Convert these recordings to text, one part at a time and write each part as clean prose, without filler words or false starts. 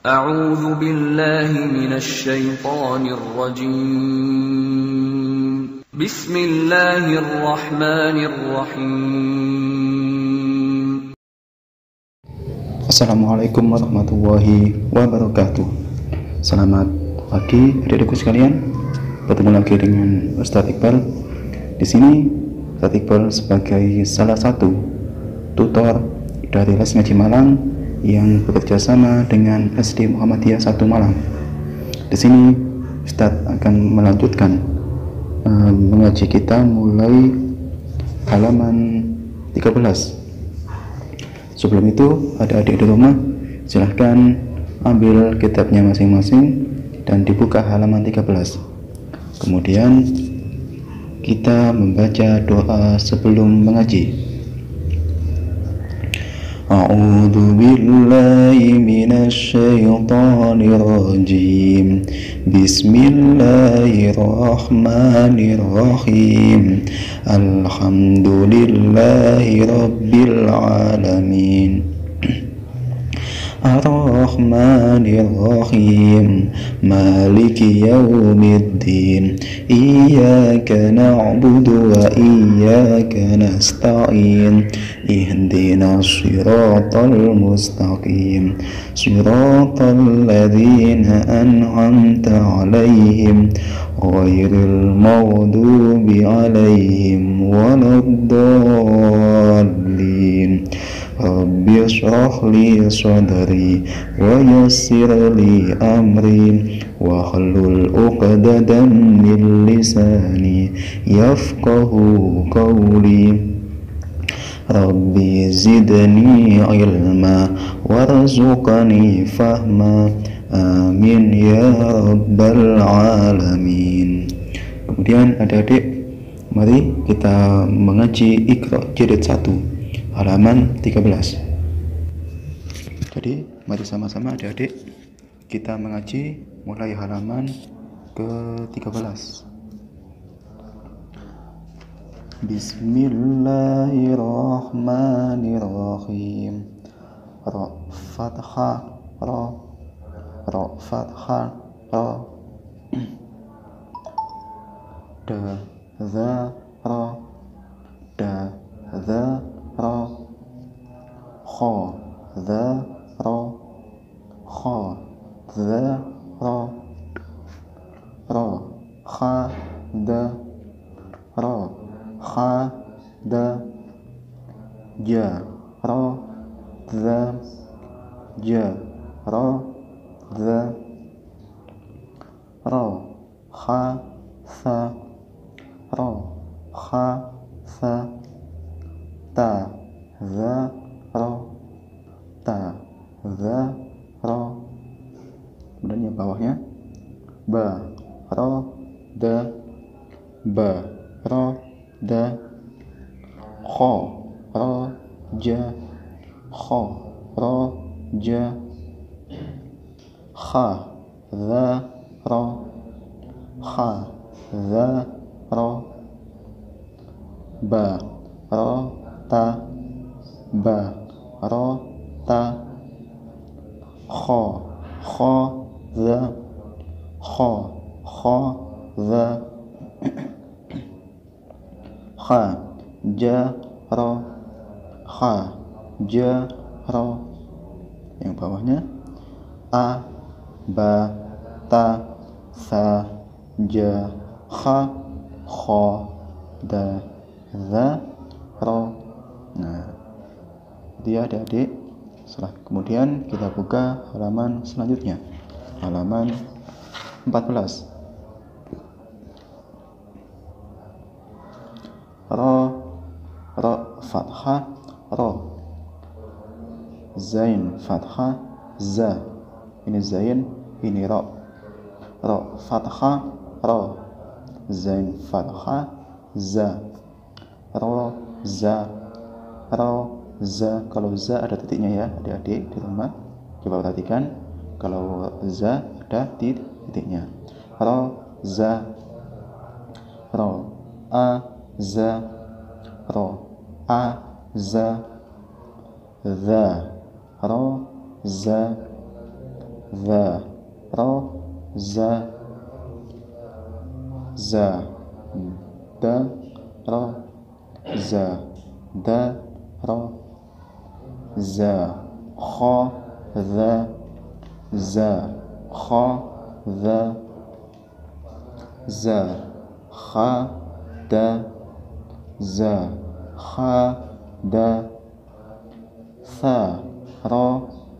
أعوذ بالله من الشيطان الرجيم بسم الله الرحمن الرحيم Assalamualaikum warahmatullahi wabarakatuh. Selamat pagi adik-adikku sekalian. Bertemu lagi dengan Ustadz Iqbal. Di sini Ustadz Iqbal sebagai salah satu tutor dari Les Ngaji Malang yang bekerja sama dengan SD Muhammadiyah 1 Malang. Di sini Ustadz akan melanjutkan mengaji kita mulai halaman 13. Sebelum itu, adik-adik di rumah silahkan ambil kitabnya masing-masing dan dibuka halaman 13. Kemudian kita membaca doa sebelum mengaji. A'udzu billahi minasy syaithanir rajim. Bismillahirrahmanirrahim. Alhamdulillahi rabbil alamin. Ar-Rahmanir-Rahim. Maliki yaumiddin. Iyyaka na'budu wa iyyaka nasta'in. Ihdinas siratal mustaqim. Siratal ladzina an'amta 'alaihim ghairil maghdubi 'alaihim waladdallin. Rabbi shrah li sadri wa yassir li amri wa hlul 'uqdatam min lisani yafqahu qawli. Rabbi zidni ilma warzuqni fahma. Amin ya rabbal alamin. Kemudian adik-adik, mari kita mengaji Iqra jilid 1 halaman 13. Jadi mari sama-sama adik-adik kita mengaji mulai halaman ke-13. Bismillahirrahmanirrahim. Ra fathah ra, ra fathah ra, da za ra, da za ra, kha za ra, kha za ra, ra kha da, ra kha da, ja ra za, ja ra za, ra kha sa, ra kha sa, ta za ra, ta za ra. Kemudian yang bawahnya ba ra da, ba ra da, kha ra ja, kha ra ja, kha za ra, kha za ra, ba ra ta, ba ra ta, kha kha za, kha kha za, kha ja ra, kha ja ra. Yang bawahnya a ba ta sa ja kha kha da za ra. Nah, dia adik-adik. Setelah kemudian kita buka halaman selanjutnya, halaman 14. Ra, ra fathah ra, zain fathah za. Ini zain, ini ra. Ra fathah ra, zain fathah za, ra za, ra za. Kalau za ada titiknya ya adik-adik di rumah, coba perhatikan. Kalau za ada titiknya. Ra za, ra a za, ra a za, za ra za, za, ra, za, za, da, ra, za, da, ra, za, kha, za, za, kha, za, za, kha, da, za, kha, da, tha, ra,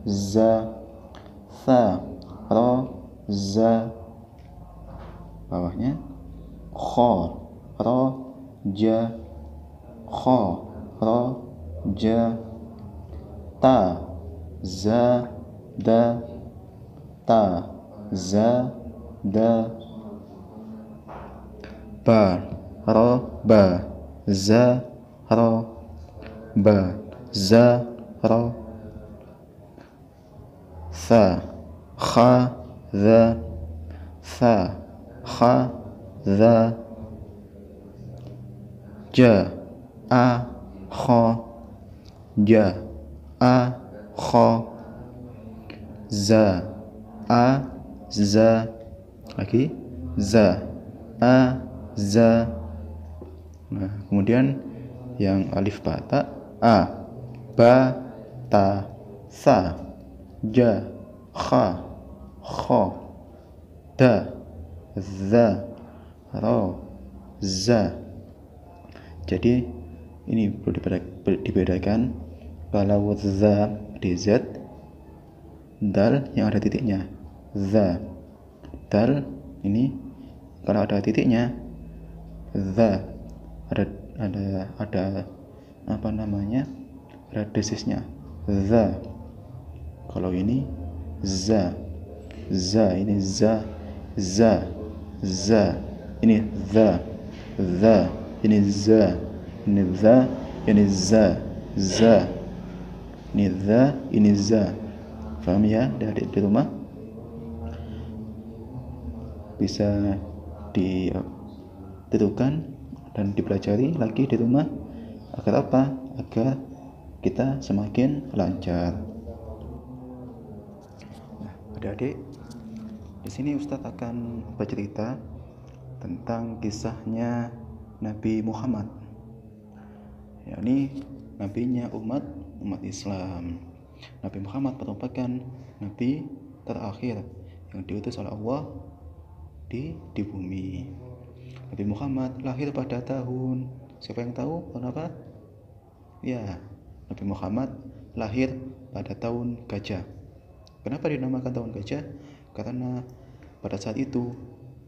za, tha, ra, za, bawahnya kha, ra, ja, kha, ra, ja, ta, za, da, ta, za, da, ba, ra, ba, za, ra, ba, za, ra, tha, kha, za, tha, kha, za, ja, a, kha, ja, a, kha, za, a, za, lagi, za, a, za. Nah, kemudian yang alif bata, a, ba, ta, sa, ja, kha, kha, da, za, ra, za. Jadi ini perlu dibedakan. Kalau za di z, dal yang ada titiknya, za. Dal ini kalau ada titiknya, za. Ada apa namanya? Ada desisnya, za. Kalau ini za, za, ini za, za, za, ini za, za, ini za, ini za, ini za, za, ini za, ini za. Paham ya dari di rumah? Bisa ditentukan dan dipelajari lagi di rumah agar apa? Agar kita semakin lancar. Nah, adik-adik, di sini Ustadz akan bercerita tentang kisahnya Nabi Muhammad, yakni nabinya umat Islam. Nabi Muhammad merupakan nabi terakhir yang diutus oleh Allah di bumi. Nabi Muhammad lahir pada tahun, siapa yang tahu tahun apa? Ya, Nabi Muhammad lahir pada tahun gajah. Kenapa dinamakan tahun gajah? Karena pada saat itu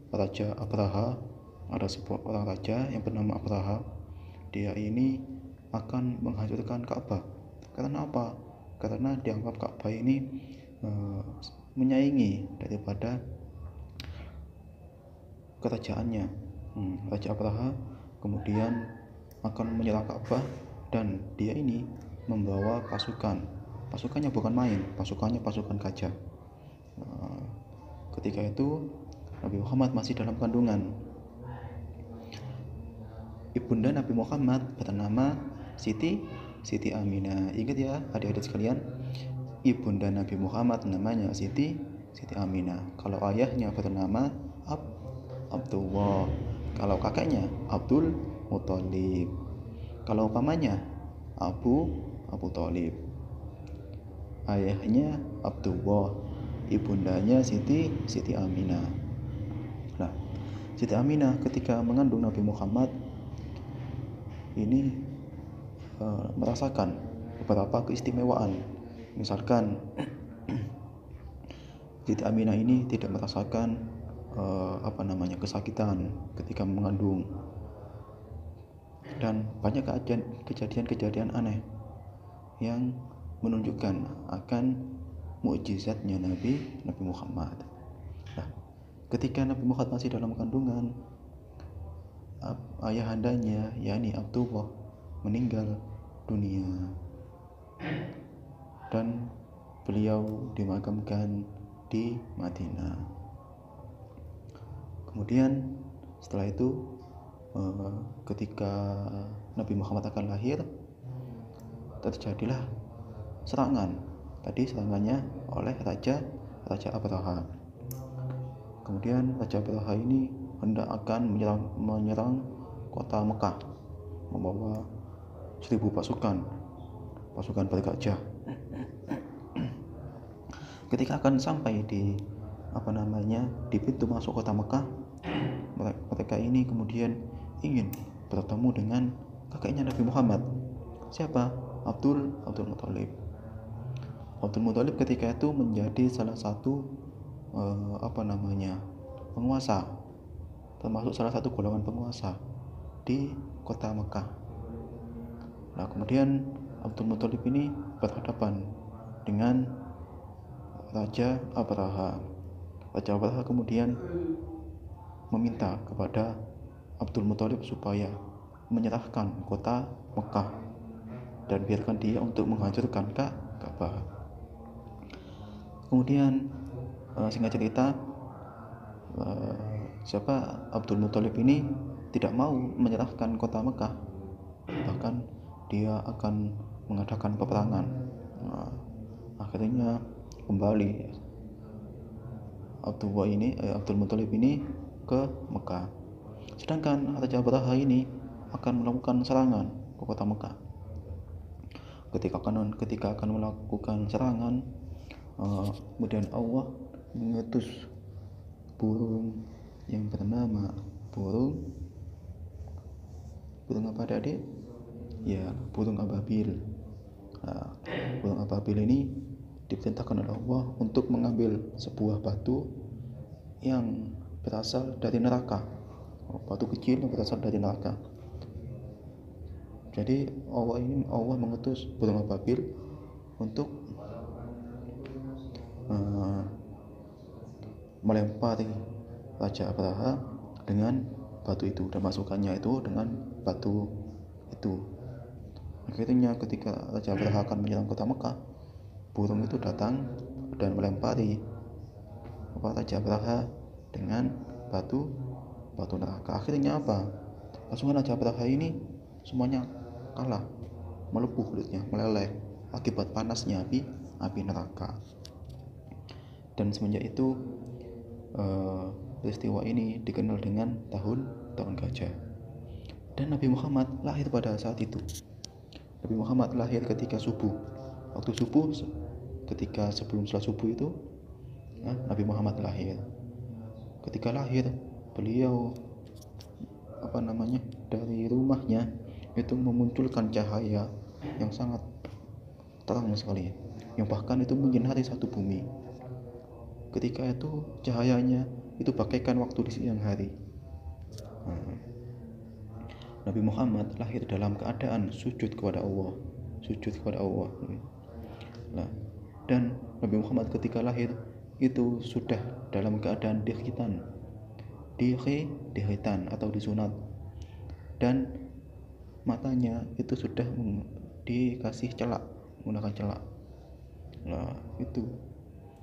Raja Abraha, ada sebuah orang raja yang bernama Abraha. Dia ini akan menghancurkan Ka'bah. Karena apa? Karena dianggap Ka'bah ini menyaingi daripada kerajaannya. Raja Abraha kemudian akan menyerang Ka'bah, dan dia ini membawa pasukannya bukan main, pasukannya pasukan gajah. Ketika itu Nabi Muhammad masih dalam kandungan. Ibunda Nabi Muhammad bernama Siti Aminah. Ingat ya adik-adik sekalian, ibunda Nabi Muhammad namanya Siti Aminah. Kalau ayahnya bernama Abdullah, kalau kakaknya Abdul Muthalib, kalau pamannya Abu Thalib. Ayahnya Abdullah, ibundanya Siti Aminah. Nah, Siti Aminah ketika mengandung Nabi Muhammad ini merasakan beberapa keistimewaan. Misalkan Siti Aminah ini tidak merasakan kesakitan ketika mengandung, dan banyak kejadian aneh yang menunjukkan akan mukjizatnya Nabi Muhammad. Nah, ketika Nabi Muhammad masih dalam kandungan, ayahandanya yakni Abdullah meninggal dunia dan beliau dimakamkan di Madinah. Kemudian setelah itu ketika Nabi Muhammad akan lahir, terjadilah serangan. Tadi serangannya oleh Raja Raja Abraha. Kemudian Raja Abraha ini hendak akan menyerang kota Mekah, membawa 1000 pasukan bergajah. Ketika akan sampai di pintu masuk kota Mekah, mereka ini kemudian ingin bertemu dengan kakeknya Nabi Muhammad. Siapa? Abdul Muthalib. Abdul Muthalib ketika itu menjadi salah satu penguasa, termasuk salah satu golongan penguasa di kota Mekah. Nah, kemudian Abdul Muthalib ini berhadapan dengan Raja Abraha. Raja Abraha kemudian meminta kepada Abdul Muthalib supaya menyerahkan kota Mekah dan biarkan dia untuk menghancurkan Ka'bah. Kemudian singkat cerita, Abdul Muthalib ini tidak mau menyerahkan kota Mekah, bahkan dia akan mengadakan peperangan. Akhirnya kembali Abdul Muthalib ini ke Mekah. Sedangkan Raja Abraha ini akan melakukan serangan ke kota Mekah. Ketika akan melakukan serangan, kemudian Allah mengutus burung yang bernama burung apa adik? Ya, burung ababil. Nah, burung ababil ini diperintahkan oleh Allah untuk mengambil sebuah batu yang berasal dari neraka, batu kecil yang berasal dari neraka. Jadi Allah mengutus burung ababil untuk melempari Raja Abraha dengan batu itu, dan masukannya itu dengan batu itu. Akhirnya ketika Raja Abraha akan menyerang kota Mekah, burung itu datang dan melempari Raja Abraha dengan batu neraka. Akhirnya apa? Pasukan Raja Abraha ini semuanya kalah, melepuh kulitnya, meleleh akibat panasnya api neraka. Dan semenjak itu peristiwa ini dikenal dengan tahun gajah. Dan Nabi Muhammad lahir pada saat itu. Nabi Muhammad lahir ketika subuh. Waktu subuh, ketika sebelum salat subuh itu, Nabi Muhammad lahir. Ketika lahir, beliau dari rumahnya itu memunculkan cahaya yang sangat terang sekali, yang bahkan itu menyinari satu bumi. Ketika itu cahayanya itu bagaikan waktu di siang hari. Nabi Muhammad lahir dalam keadaan sujud kepada Allah. Nah, dan Nabi Muhammad ketika lahir itu sudah dalam keadaan dikhitan atau disunat, dan matanya itu sudah dikasih celak, menggunakan celak. Nah, itu.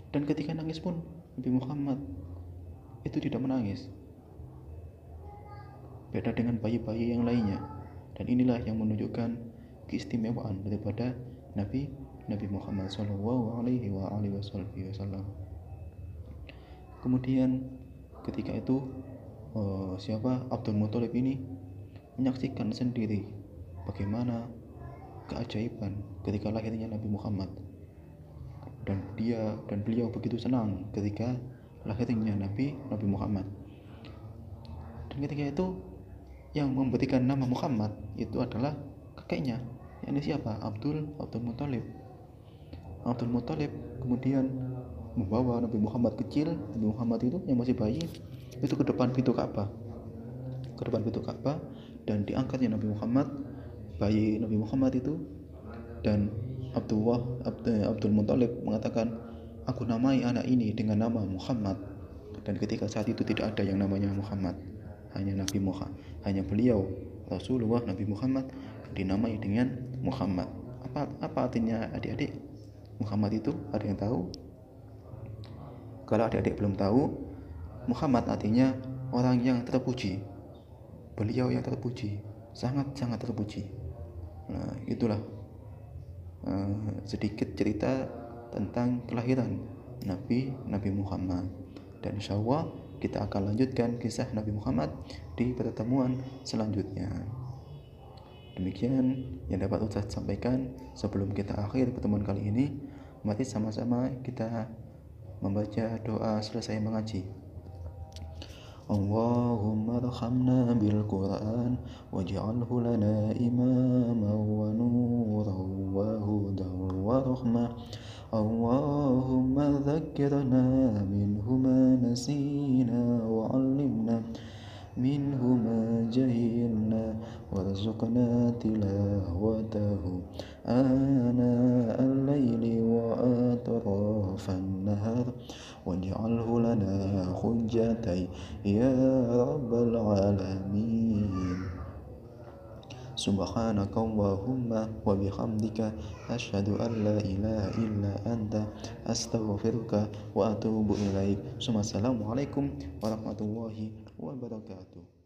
Dan ketika nangis pun Nabi Muhammad itu tidak menangis, beda dengan bayi-bayi yang lainnya. Dan inilah yang menunjukkan keistimewaan daripada Nabi Muhammad SAW. Kemudian ketika itu Abdul Muthalib ini menyaksikan sendiri bagaimana keajaiban ketika lahirnya Nabi Muhammad, dan beliau begitu senang ketika lahirnya Nabi Muhammad. Dan ketika itu yang memberikan nama Muhammad itu adalah kakeknya, yakni siapa? Abdul Muthalib. Abdul Muthalib kemudian membawa Nabi Muhammad kecil, Nabi Muhammad itu yang masih bayi, itu ke depan pintu Ka'bah, dan diangkatnya bayi Nabi Muhammad itu. Dan Abdul Muthalib mengatakan, aku namai anak ini dengan nama Muhammad. Dan ketika saat itu tidak ada yang namanya Muhammad, hanya beliau Rasulullah Nabi Muhammad dinamai dengan Muhammad. Apa artinya adik-adik Muhammad itu? Ada yang tahu? Kalau adik-adik belum tahu, Muhammad artinya orang yang terpuji, beliau yang terpuji, sangat-sangat terpuji. Nah, itulah sedikit cerita tentang kelahiran Nabi Muhammad. Dan insya Allah kita akan lanjutkan kisah Nabi Muhammad di pertemuan selanjutnya. Demikian yang dapat Ustaz sampaikan. Sebelum kita akhir pertemuan kali ini, mari sama-sama kita membaca doa selesai mengaji. Allahumma arhamna bil Qur'an waj'alhu lana imaman wa nuran wa hudan wa rahmah. Allahumma dhakkirna minhu ma nasina wa 'allimna minhu ma jahilna warzuqna tilawatahu ana al-laili wa atrafan nahar waj'alhu lana hujjatan ya rabbal alamin. Subhanaka Allahumma wa bihamdika asyhadu an la ilaha illa anta astaghfiruka wa atubu ilaik. Assalamualaikum warahmatullahi wabarakatuh.